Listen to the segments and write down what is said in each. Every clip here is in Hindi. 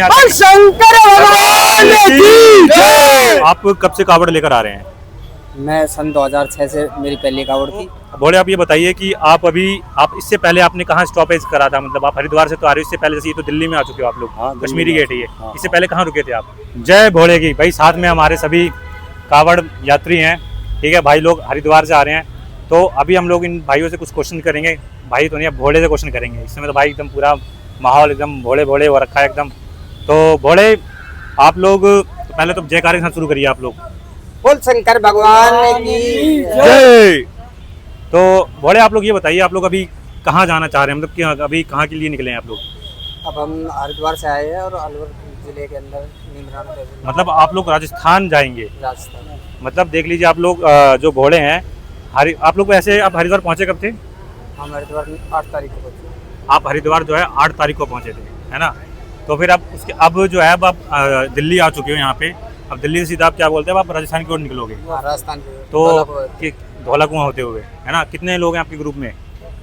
शंकर भगवान की जय। आप कब से कावड़ लेकर आ रहे हैं? मैं सन 2006 से मेरी पहली कावड़ थी। बोले आप ये बताइए कि आप इससे पहले आपने कहाँ स्टॉपेज करा था? मतलब आप हरिद्वार से तो आ रहे हो, इससे पहले से ये तो दिल्ली में आ चुके हो आप लोग। हाँ, कश्मीरी गेट है ये। हाँ। इससे पहले कहाँ रुके थे आप? जय भोले की भाई, साथ में हमारे सभी कावड़ यात्री हैं, ठीक है भाई, लोग हरिद्वार से आ रहे हैं। तो अभी हम लोग इन भाइयों से कुछ क्वेश्चन करेंगे। भाई तो नहीं, अब भोले से क्वेश्चन करेंगे। इस समय तो भाई एकदम पूरा माहौल एकदम भोले भोले हो रखा है एकदम। तो भोले आप लोग तो पहले तो जयकारे के साथ शुरू करिए आप लोग। बोल शंकर भगवान की जय। तो भोले आप लोग ये बताइए, आप लोग अभी कहाँ जाना चाह रहे हैं? मतलब कि अभी कहाँ के लिए निकले हैं आप लोग? अब हम हरिद्वार से आए हैं और अलवर जिले के अंदर नीमराना तहसील, मतलब आप लोग राजस्थान जाएंगे? राजस्थान। मतलब देख लीजिए आप लोग जो भोले हैं, आप लोग वैसे आप हरिद्वार पहुँचे कब थे? हम हरिद्वार 8 तारीख को पहुंचे। आप हरिद्वार जो है 8 तारीख को पहुँचे थे, है ना? तो फिर आप उसके अब जो है अब आप दिल्ली आ चुके हो यहाँ पे। अब दिल्ली से सीधा आप क्या बोलते हैं, आप राजस्थान की ओर निकलोगे? राजस्थान के तो धौला कुआं होते हुए, है ना? कितने लोग हैं आपके ग्रुप में?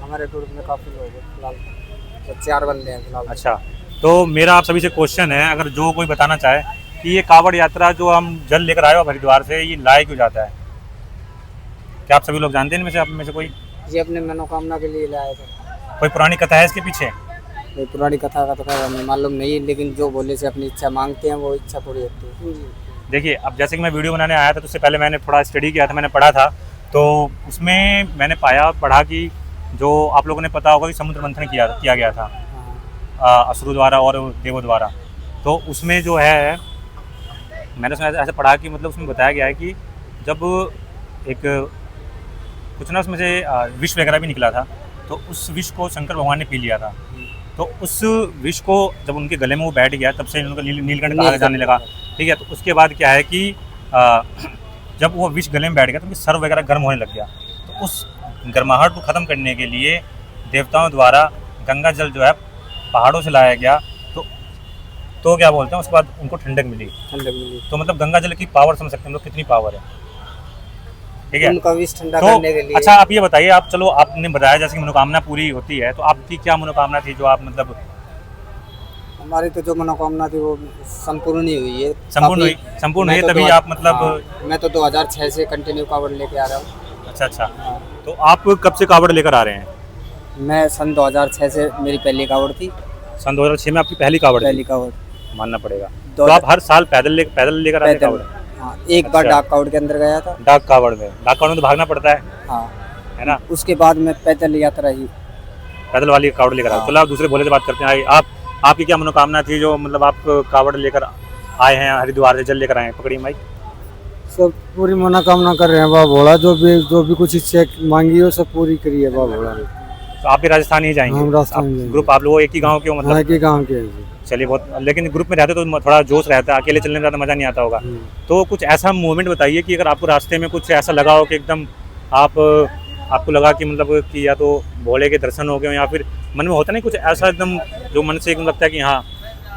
हमारे ग्रुप में काफी लोग हैं फिलहाल, तो 4 बंदे हैं फिलहाल। अच्छा, तो मेरा आप सभी से क्वेश्चन है, अगर जो कोई बताना चाहे कि ये कावड़ यात्रा जो हम जल लेकर आए हो हरिद्वार से, ये लाया क्यों जाता है? क्या आप सभी लोग जानते हैं इनमें से, आप में से कोई? ये अपने मनोकामना के लिए लाए थे। कोई पुरानी कथा है इसके पीछे? कोई पुरानी कथा का तो हमें मालूम नहीं, लेकिन जो भोले से अपनी इच्छा मांगते हैं वो इच्छा पूरी होती है। देखिए, अब जैसे कि मैं वीडियो बनाने आया था तो उससे पहले मैंने थोड़ा स्टडी किया था, मैंने पढ़ा था। तो उसमें मैंने पढ़ा कि जो आप लोगों ने पता होगा कि समुद्र मंथन किया गया था असुरों द्वारा और देवों द्वारा। तो उसमें जो है मैंने उसमें ऐसा पढ़ा कि मतलब उसमें बताया गया है कि जब एक कुछ ना उसमें से विष वगैरह भी निकला था, तो उस विष को शंकर भगवान ने पी लिया था। तो उस विष को जब उनके गले में वो बैठ गया, तब से उनका नीलकंठ कहा जाने लगा, ठीक है? तो उसके बाद क्या है कि जब वो विष गले में बैठ गया तो उनके सर वगैरह गर्म होने लग गया। तो उस गर्माहट को ख़त्म करने के लिए देवताओं द्वारा गंगा जल जो है पहाड़ों से लाया गया। तो क्या बोलते हैं, उसके बाद उनको ठंडक मिली। तो मतलब गंगा जल की पावर समझ सकते हैं हम लोग, कितनी पावर है, ठीक है? उनका विष ठंडा तो करने के लिए। अच्छा, आप ये बताइए, आप चलो आपने बताया जैसे कि मनोकामना पूरी होती है, तो आपकी क्या मनोकामना थी जो आप मतलब? हमारी तो जो मनोकामना थी वो संपूर्ण ही हुई है। संपूर्ण हुई, तभी आप मतलब? हाँ, मैं तो 2006 से कंटिन्यू कावड़ लेके आ रहा हूँ। अच्छा, तो आप कब से कावड़ लेकर आ रहे हैं? मैं सन 2006 से मेरी पहली कावड़ थी। सन 2006 में आपकी पहली कावड़? पहली कावड़ मानना पड़ेगा। तो आप हर साल पैदल लेकर आते कावड़? हाँ, एक बार डाक कावड़ के अंदर गया था। डाक कावड़ में तो भागना पड़ता है, हाँ, है ना? उसके बाद में पैदल यात्रा ही, पैदल वाली कावड़ लेकर आए। चलो आप दूसरे भोले से बात करते हैं। आपकी क्या मनोकामना थी जो मतलब आप कावड़ लेकर आए हैं हरिद्वार से, जल लेकर आए हैं? पकड़िए माइक। सब पूरी मनोकामना कर रहे हैं बाबा भोला, जो भी कुछ इच्छा मांगी हो सब पूरी करी है बाबा भोला ने। तो आप भी राजस्थान ही जाएंगे? हम राजस्थान ग्रुप आप लोग एक ही गाँव के हो? मतलब एक ही गाँव के। चलिए, बहुत। लेकिन ग्रुप में रहते तो थोड़ा जोश रहता है, अकेले चलने में ज़्यादा मज़ा नहीं आता होगा। तो कुछ ऐसा मोमेंट बताइए कि अगर आपको रास्ते में कुछ ऐसा लगा हो कि एकदम आपको लगा कि मतलब कि या तो भोले के दर्शन हो गए, या फिर मन में होता नहीं कुछ ऐसा एकदम जो मन से एकदम लगता है कि हाँ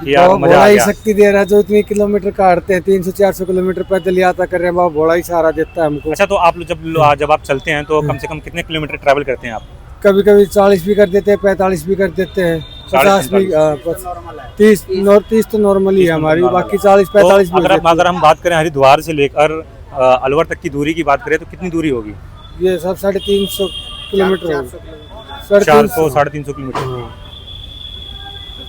कि यार मजा आ गया। शक्ति दे रहा है, जो इतनी किलोमीटर काटते हैं, 300-400 किलोमीटर पैदल यात्रा कर रहे हैं बाबा भोला ही सहारा देता है हमको। अच्छा, तो आप जब आप चलते हैं तो कम से कम कितने किलोमीटर ट्रैवल करते हैं आप? कभी कभी 40 भी कर देते हैं, 45 भी कर देते हैं, 50 भी, 30 तो नॉर्मली है हमारी, बाकी 40-45 भी। अगर हम बात करें हरिद्वार से लेकर अलवर तक की दूरी की बात करें तो कितनी दूरी होगी? ये सब 350 किलोमीटर होगी। 400-350 किलोमीटर।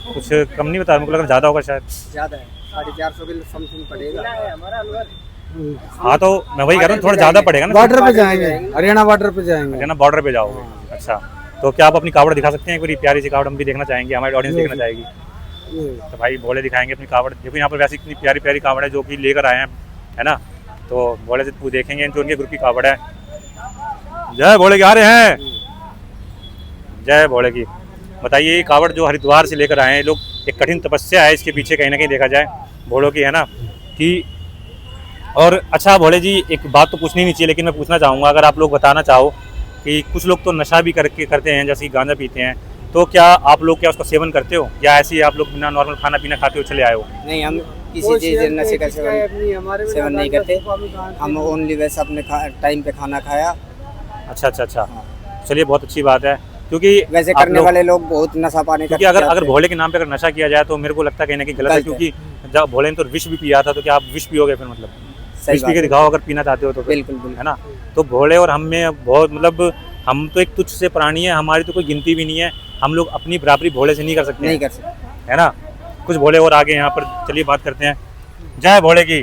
कुछ कम नहीं बता, मुझे लगा ज़्यादा होगा शायद। ज़्यादा है, 450 के समथिंग पड़ेगा। हाँ, तो मैं वही कह रहा हूँ, थोड़ा ज़्यादा पड़ेगा ना। बॉर्डर पे जाएंगे, हरियाणा बॉर्डर पे जाएंगे। हरियाणा बॉर्डर पे जाओगे? अच्छा, तो क्या आप अपनी कावड़ दिखा सकते हैं? कोई प्यारी सी कावड़ हम भी देखना चाहेंगे, हमारी ऑडियंस देखना चाहेगी। तो भाई भोले दिखाएंगे अपनी कावड़। देखो यहाँ पर वैसे इतनी प्यारी प्यारी कावड़ है जो कि लेकर आए हैं, है ना? तो भोले से देखेंगे जो उनके ग्रुप की कावड़ है। जय भोले के आ रहे हैं, जय भोले की। बताइए, ये कावड़ जो हरिद्वार से लेकर आए हैं लोग, एक कठिन तपस्या है इसके पीछे कहीं ना कहीं देखा जाए भोलों की, है ना? कि और अच्छा भोले जी, एक बात तो पूछनी नहीं चाहिए लेकिन मैं पूछना चाहूँगा, अगर आप लोग बताना चाहो कि कुछ लोग तो नशा भी करते हैं, जैसे कि गांजा पीते हैं, तो क्या आप लोग उसका सेवन करते हो, या ऐसे ही आप लोग बिना नॉर्मल खाना पीना खाते हो चले आए हो? नहीं, हम किसी चीज़ नशे का सेवन नहीं करते। हम ओनली वैसे अपने टाइम पे खाना खाया। अच्छा, चलिए बहुत अच्छी बात है। क्योंकि वैसे आप करने लोग- वाले लोग बहुत नशा पानी क्योंकि करते अगर हैं। भोले के नाम पे अगर नशा किया जाए तो मेरे को लगता है कहीं ना कहीं गलत है, गलत है। क्योंकि जब भोले ने तो विष भी पिया था, तो क्या आप विष पियोगे फिर? मतलब सही विष पी बात के है। दिखाओ अगर पीना चाहते हो तो फिर, बिल्कुल बिल्कुल। है ना? तो भोले और हम में बहुत मतलब हम तो एक तुच्छ से प्राणी है, हमारी तो कोई गिनती भी नहीं है, हम लोग अपनी बराबरी भोले से नहीं कर सकते नहीं हैं, कर सकते। है ना? कुछ भोले और आगे यहाँ पर, चलिए बात करते हैं। जय भोले की।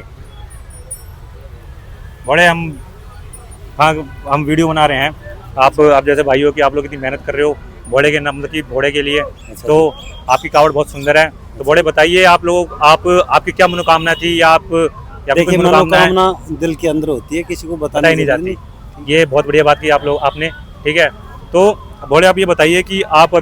भोले हम वीडियो बना रहे हैं, आप जैसे भाइयों की आप लोग इतनी मेहनत कर रहे हो भोले के नाम, मतलब कि भोले के लिए, तो आपकी कावड़ बहुत सुंदर है। तो भोले बताइए आप लोग, आपकी क्या मनोकामना थी, या आप या कोई देखिए, मनोकामना है? मनोकामना दिल के अंदर होती है, किसी को पता ही नहीं जरूरी जाती। ये बहुत बढ़िया बात की आप लोग आपने, ठीक है। तो भोले आप ये बताइए कि आप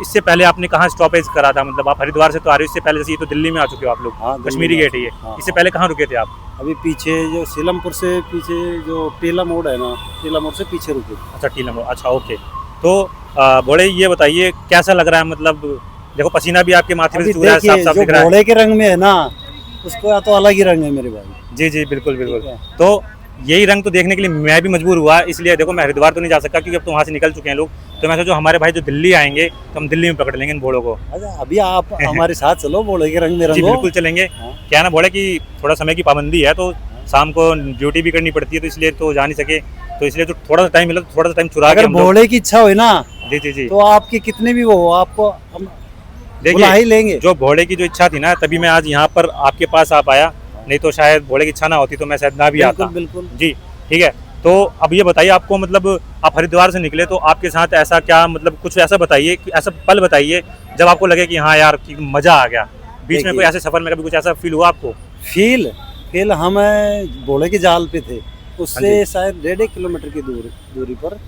इससे पहले आपने कहाँ स्टॉपेज करा था? मतलब आप हरिद्वार से तो आ रहे हो, इससे पहले जैसे ये तो दिल्ली में आ चुके हो आप लोग, हाँ, दिल्ली कश्मीरी में। गेट है ये, हाँ, इससे पहले कहाँ रुके थे आप? अभी पीछे जो सीलमपुर से पीछे जो टेला मोड़ है ना, टेला मोड़ से पीछे रुके। अच्छा टीला मोड़, अच्छा ओके। तो भोले ये बताइए कैसा लग रहा है? मतलब देखो पसीना भी आपके माथे पे अभी से चूरा है, देखिए, साफ साफ जो दिख रहा है। घोड़े के रंग में है ना, उसका तो अलग ही रंग है मेरे भाई। जी जी बिल्कुल बिल्कुल। ठीक है। तो यही रंग तो देखने के लिए मैं भी मजबूर हुआ, इसलिए देखो मैं हरिद्वार तो नहीं जा सकता क्योंकि अब तो वहाँ से निकल चुके हैं लोग, तो मैं सोचा हमारे भाई जो दिल्ली आएंगे तो हम दिल्ली में पकड़ लेंगे इन भोड़ों को। अच्छा, अभी आप हमारे साथ चलो, घोड़े के रंग में जी रंगो। बिल्कुल चलेंगे। हाँ। क्या है ना भोले की थोड़ा समय की पाबंदी है, तो शाम को ड्यूटी भी करनी पड़ती है, तो इसलिए तो जा नहीं सके, तो इसलिए तो थोड़ा सा टाइम मिला, तो थोड़ा सा टाइम चुरा के अगर हम लोग। घोड़े की इच्छा हुई ना, जी जी जी। तो आपके कितने भी वो हो, आपको हम बुला देखिए ही लेंगे। जो भोले की जो इच्छा थी ना, तभी मैं आज यहाँ पर आपके पास आ पाया, नहीं तो शायद भोले की इच्छा ना होती तो मैं शायद ना भी आता। बिल्कुल बिल्कुल। जी ठीक है। तो अब ये बताइए आपको, मतलब आप हरिद्वार से निकले तो आपके साथ ऐसा क्या, मतलब कुछ ऐसा बताइए कि ऐसा पल बताइए जब आपको लगे कि हाँ यार कि मजा आ गया, बीच में देखिए। कोई ऐसे सफर में कभी कुछ ऐसा फील हुआ आपको? फील हम घोड़े के जाल पे थे, हाँ उससे जी। शायद 1.5 किलोमीटर की दूरी पर।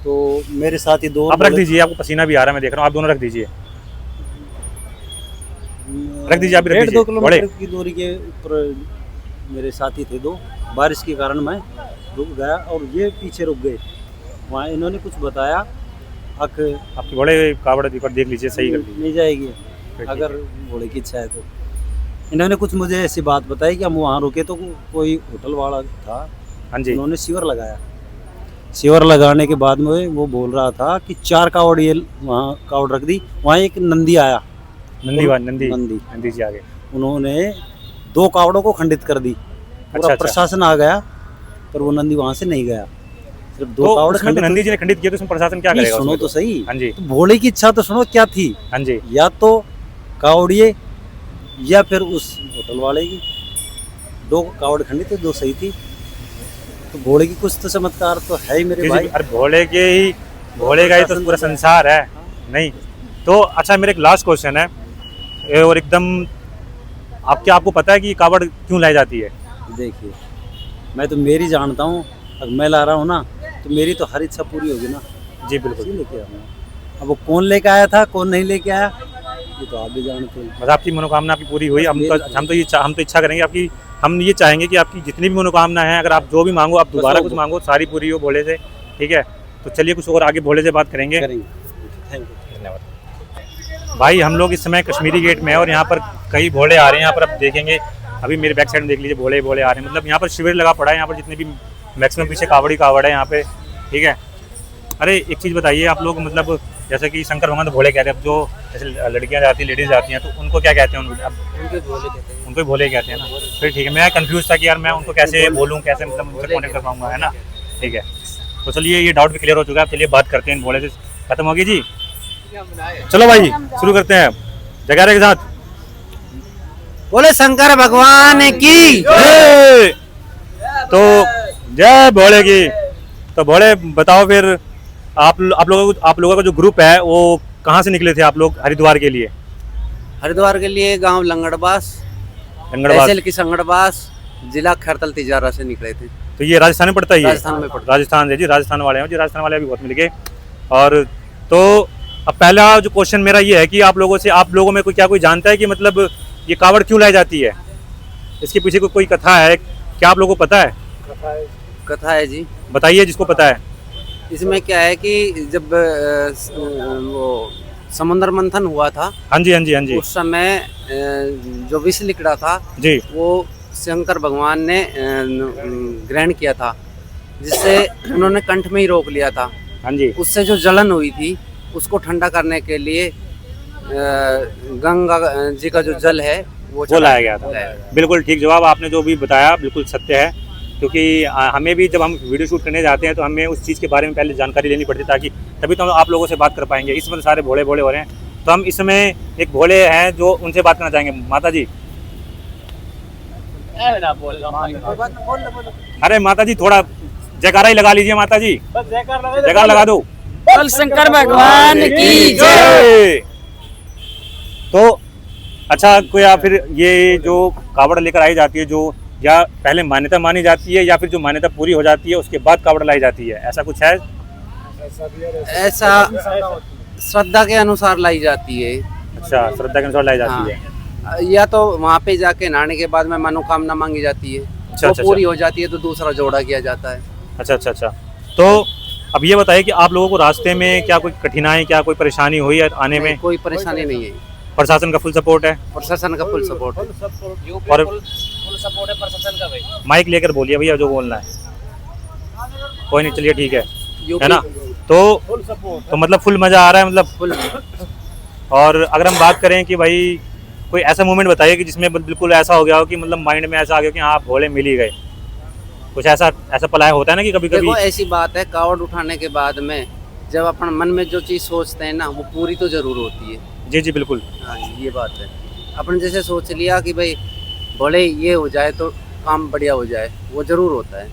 तो मेरे साथ ही दो आप रख दीजिए, आपको पसीना भी आ रहा है मैं देख रहा हूँ, आप दोनों रख दीजिए, रख दीजिए, आप भी रख 1.5-2 दीजिए। किलोमीटर बड़े की दूरी के ऊपर मेरे साथी थे दो, बारिश के कारण मैं रुक गया और ये पीछे रुक गए। वहाँ इन्होंने कुछ बताया, अक आपकी बड़े कावड़ पर देख लीजिए, सही कर दीजिए। नहीं जाएगी ठीक अगर घोड़े की इच्छा है तो। इन्होंने कुछ मुझे ऐसी बात बताई कि हम वहाँ रुके तो कोई होटल वाला था, हाँ जी। उन्होंने शिविर लगाया। शिविर लगाने के बाद में वो बोल रहा था कि 4 कावड़ ये वहाँ कावड़ रख दी। वहाँ एक नंदी आया, नंदी नंदी। नंदी जी आगे। उन्होंने 2 कावड़ों को खंडित कर दी। पूरा अच्छा। प्रशासन आ गया, पर वो नंदी वहाँ से नहीं गया। सिर्फ 2 तो कावड़ उसमें तो खंडित नंदी जी ने खंडित किया, तो उसमें प्रशासन क्या नहीं, करेगा? सुनो उसमें तो सही। हाँ जी। तो भोले की इच्छा तो सुनो क्या थी, हाँ जी। या तो कावड़िए या फिर उस होटल वाले की। 2 कावड़ खंडित थे, 2 सही थी। तो भोले की कुछ तो चमत्कार तो है ही मेरे किसी भाई। अरे भोले का ही तो पूरा संसार है। नहीं तो अच्छा, मेरा एक लास्ट क्वेश्चन है, ये और एकदम आपको पता है कि कावड़ क्यों लाई जाती है? देखिए, मैं तो मेरी जानता हूँ, अगर मैं ला रहा हूँ ना तो मेरी तो हर इच्छा पूरी होगी ना, जी बिल्कुल। इसी लेके आऊँगा। अब वो कौन लेके आया था, कौन नहीं लेके आया, ये तो आप भी जानते हैं। बस आपकी मनोकामना आपकी पूरी हुई। हम तो इच्छा करेंगे आपकी, हम ये चाहेंगे कि आपकी जितनी भी मनोकामना है, अगर आप जो भी मांगो, आप दोबारा कुछ मांगो, सारी पूरी हो भोले से, ठीक है? तो चलिए कुछ और आगे भोले से बात करेंगे। Thank you. धन्यवाद। भाई हम लोग इस समय कश्मीरी गेट में है और यहाँ पर कई भोले आ रहे हैं। यहाँ पर आप देखेंगे, अभी मेरे बैक साइड में देख लीजिए, भोले आ रहे हैं। मतलब यहाँ पर शिविर लगा पड़ा है, यहाँ पर जितने भी मैक्सिमम पीछे कावड़ है यहाँ पे, ठीक है? अरे एक चीज़ बताइए आप लोग, मतलब जैसे कि शंकर भगवान तो भोले कहते हैं, अब जो जैसे लड़कियाँ जाती हैं, लेडीज़ जाती हैं, तो उनको क्या कहते हैं? उनको भोले कहते हैं ना। फिर ठीक है, मैं कंफ्यूज था कि यार मैं उनको कैसे बोलूँ, कैसे मतलब उनसे कॉन्टेक्ट कर पाऊँगा, है ना? ठीक है, तो चलिए ये डाउट भी क्लियर हो चुका है। चलिए बात करते हैं इन भोले से। खत्म होगी जी, चलो भाई शुरू करते हैं जगारे के साथ। बोले शंकर भगवान की। जय। तो जय भोले की। तो भोले बताओ फिर, आप लोगों का जो ग्रुप है वो कहाँ से निकले थे आप लोग हरिद्वार के लिए? हरिद्वार के लिए गांव लंगड़बास, लंगड़बास। तहसील की संगड़बास, जिला खरतल तिजारा से निकले थे। तो ये राजस्थान में पड़ता है? ये राजस्थान में पड़ता है। राजस्थान से जी, राजस्थान वाले हैं जी, राजस्थान वाले अभी बहुत मिल गए। और तो अब पहला जो क्वेश्चन मेरा ये है कि आप लोगों में कोई जानता है कि मतलब ये कावड़ क्यों लाई जाती है? इसके पीछे कोई कथा है क्या, आप लोगों को पता है? कथा है जी। बताइए जिसको पता है। इसमें क्या है कि जब वो समुद्र मंथन हुआ था, हाँ जी हाँ जी हाँ जी उस समय जो विष निकला था जी, वो शंकर भगवान ने ग्रहण किया था, जिससे उन्होंने कंठ में ही रोक लिया था। हाँ जी उससे जो जलन हुई थी उसको ठंडा करने के लिए गंगा जी का जो जल है वो लाया गया था। बिल्कुल ठीक जवाब आपने जो भी बताया बिल्कुल सत्य है, क्योंकि हमें भी जब हम वीडियो शूट करने जाते हैं तो हमें उस चीज़ के बारे में पहले जानकारी लेनी पड़ती है, ताकि तभी तो हम आप लोगों से बात कर पाएंगे। इस समय सारे भोले भोले हो रहे हैं, तो हम इस समय एक भोले हैं जो उनसे बात करना चाहेंगे। माता जी, अरे माता जी थोड़ा जयकारा ही लगा लीजिए। माता जी जयकारा लगा दो। बोल शंकर भगवान की जय। तो अच्छा, कोई या फिर ये जो कावड़ लेकर आई जाती है, जो या पहले मान्यता मानी जाती है या फिर जो मान्यता पूरी हो जाती है उसके बाद कावड़ लाई जाती है, ऐसा कुछ है? ऐसा श्रद्धा के अनुसार लाई जाती है। अच्छा, श्रद्धा के अनुसार लाई जाती है। या तो वहाँ पे जाके नहाने के बाद में मनोकामना मांगी जाती है, अच्छा, वो अच्छा, पूरी हो जाती है तो दूसरा जोड़ा किया जाता है। अच्छा अच्छा अच्छा। तो अब ये बताइए कि आप लोगों को रास्ते में क्या कोई कठिनाई, क्या कोई परेशानी हुई है आने में? कोई परेशानी नहीं है, प्रशासन का फुल सपोर्ट है? प्रशासन का फुल सपोर्ट है। और सपोर्ट है प्रशासन का भाई। माइक लेकर बोलिए भैया जो बोलना है। कोई नहीं, चलिए ठीक है यूपी ना? तो मतलब फुल मजा आ रहा है मतलब फुल। और अगर हम बात करें कि भाई कोई ऐसा मोमेंट बताइए कि जिसमें बिल्कुल ऐसा हो गया हो कि मतलब माइंड में ऐसा आ गया कि हाँ भोले मिल ही गए, कुछ ऐसा पलाया होता है ना कि कभी कभी। देखो ऐसी बात है, कावड़ उठाने के बाद में जब अपन मन में जो चीज़ सोचते हैं ना वो पूरी तो जरूर होती है। जी जी बिल्कुल। हाँ जी, ये बात है। अपन जैसे सोच लिया कि भाई भोले ये हो जाए तो काम बढ़िया हो जाए, वो जरूर होता है।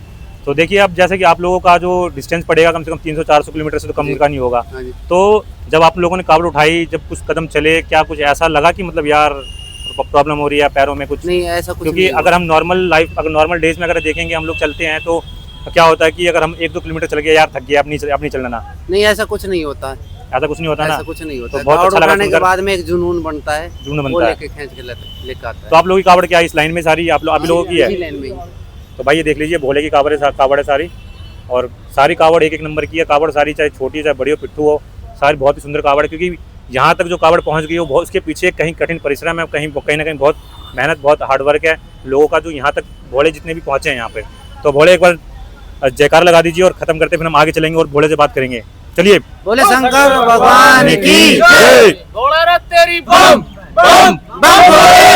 तो देखिए अब जैसे कि आप लोगों का जो डिस्टेंस पड़ेगा कम से कम 300-400 किलोमीटर से तो कम का नहीं होगा। हाँ जी। तो जब आप लोगों ने कावड़ उठाई, जब कुछ कदम चले, क्या कुछ ऐसा लगा कि मतलब यार प्रॉब्लम हो रही है पैरों में कुछ? नहीं ऐसा कुछ क्योंकि नहीं अगर हम नॉर्मल डेज में अगर देखेंगे हम लोग चलते हैं तो क्या होता है कि अगर हम 1-2 किलोमीटर चल गए, यार थक गया, अब नहीं चलना ना, नहीं ऐसा कुछ नहीं होता है। ऐसा कुछ नहीं होता ना? ऐसा कुछ नहीं होता तो है। बहुत कावड़ अच्छा लगा उठाने के सुनकर। बाद में एक जुनून बनता है, जुनून वो बनता है। लेके खींच के लेकर आता तो आप लोगों की कावड़ क्या इस लाइन में सारी आप लोगों की है? इसी लाइन में ही। तो भाई ये देख लीजिए भोले की कावड़ है सारी, और सारी कावड़ एक नंबर की है। कावड़ सारी चाहे छोटी चाहे बड़ी हो, पिट्ठू हो, सारी बहुत ही सुंदर कावड़ है। क्योंकि यहाँ तक जो कावड़ पहुँच गई हो बहुत, उसके पीछे कहीं कठिन परिश्रम है, कहीं ना कहीं बहुत मेहनत, बहुत हार्डवर्क है लोगों का, जो यहाँ तक भोले जितने भी पहुँचे हैं यहाँ पे। तो भोले एक बार जयकार लगा दीजिए और खत्म करते फिर हम आगे चलेंगे और भोले से बात करेंगे। चलिए, बोले शंकर भगवान की जय। तेरी बम बम भोले।